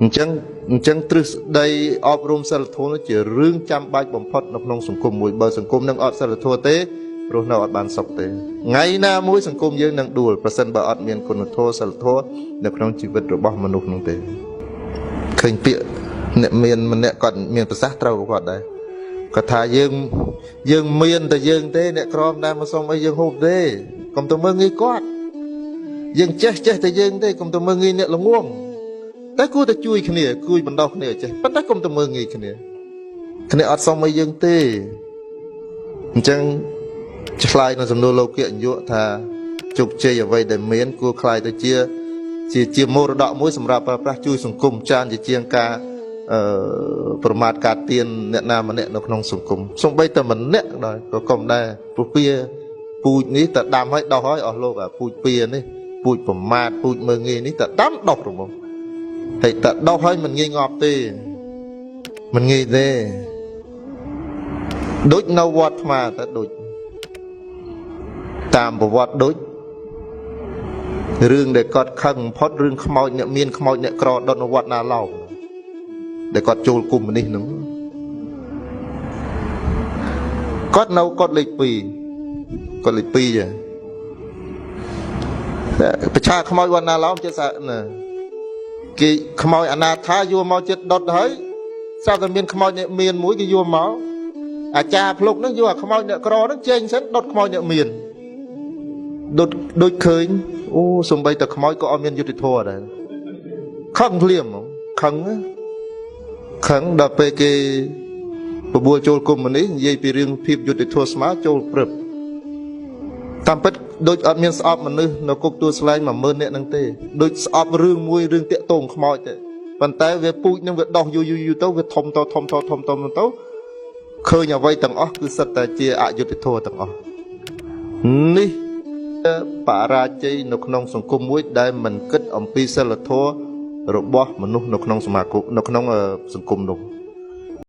អញ្ចឹងទ្រឹស្ដីអប់រំសិលធម៌នោះជារឿងចាំបាច់បំផុតនៅក្នុងសង្គមមួយបើសង្គមនឹងអត់សិលធម៌ទេរស់នៅអត់បានសុខទេថ្ងៃណាមួយសង្គមយើងនឹងដួលប្រសិនបើអត់មានគុណធម៌សិលធម៌នៅក្នុងជីវិតរបស់មនុស្សនោះទេឃើញពាក្យអ្នកមានម្នាក់គាត់មានប្រសាសន៍ត្រូវគាត់ដែរគាត់ថាយើងមានតែយើងទេអ្នកក្រមដែរមកសុំអីយើងហូបទេកុំទៅមើលងាយគាត់យើងចេះតែយើងទេកុំទៅមើលងាយអ្នកល្ងងតែគួរតែជួយគ្នាគួយបណ្ដោះគ្នាចេះប៉ុន្តែកុំទៅមើលងាយគ្នាអត់សុំអីយើងទេអញ្ចឹងឆ្លើយនៅសំណួរលោកអញ្ញក់ថាជោគជ័យអ្វីដែលមានគួរខ្លាយទៅជាមរតកមួយសម្រាប់ប្រើប្រាស់ជួយសង្គមចានជាងការប្រមាថការទៀនអ្នកណាម្នាក់នៅក្នុងសង្គមសូម្បីតែម្នាក់ដែរក៏កុំដែរព្រោះពៀពូជនេះតែដាំឲ្យដោះឲ្យអស់លោកអាពូជពៀនេះពូជប្រមាថពូជមើងងាយនេះតែដាំដោះរមកហើយតែដោះឲ្យមិនងាយងាប់ទេមិនងាយទេដូចនៅវត្តថ្មតែដូចតាមប្រវត្តិដូចរឿងដែលគាត់ខឹងបំផុតរឿងខ្មោចអ្នកមានខ្មោចអ្នកក្រដុតនៅវត្តណាឡោមដែលគាត់ចូលគុំនេះហ្នឹងគាត់នៅគាត់លេខ2គាត់លេខ2ចាប្រឆាខ្មោចវត្តណាឡោមចិត្តសាណាគេខ្មោចអនាថាយកមកចិត្តដុតហើយស្រាប់តែមានខ្មោចអ្នកមានមួយគេយកមកអាចារ្យភ្លុកហ្នឹងយកអាខ្មោចអ្នកក្រហ្នឹងចេញសិនដុតខ្មោចអ្នកមានដូចឃើញអូសំបីតែខ្មោចក៏អត់មានយុត្តិធម៌ដែរខឹងភ្លាមខឹងដល់ពេលគេបបួលចូលគុំនេះនិយាយពីរឿងភាពយុត្តិធម៌ស្មើចូលព្រឹបតាមពិតដូចអត់មានស្អប់មនុស្សនៅគុកទួលស្លែង 10000 នាក់ហ្នឹងទេដូចស្អប់រឿងមួយរឿងតាក់ទងខ្មោចទេប៉ុន្តែវាពូជនឹងវាដោះយូរទៅវាធំទៅឃើញអ្វីទាំងអស់គឺសិតតែជាអយុត្តិធម៌ទាំងអស់នេះបរាជ័យនៅក្នុងសង្គមមួយដែលមិនគិតអំពីសិលធម៌របស់មនុស្សនៅក្នុងសមាគមនៅក្នុងសង្គមនោះ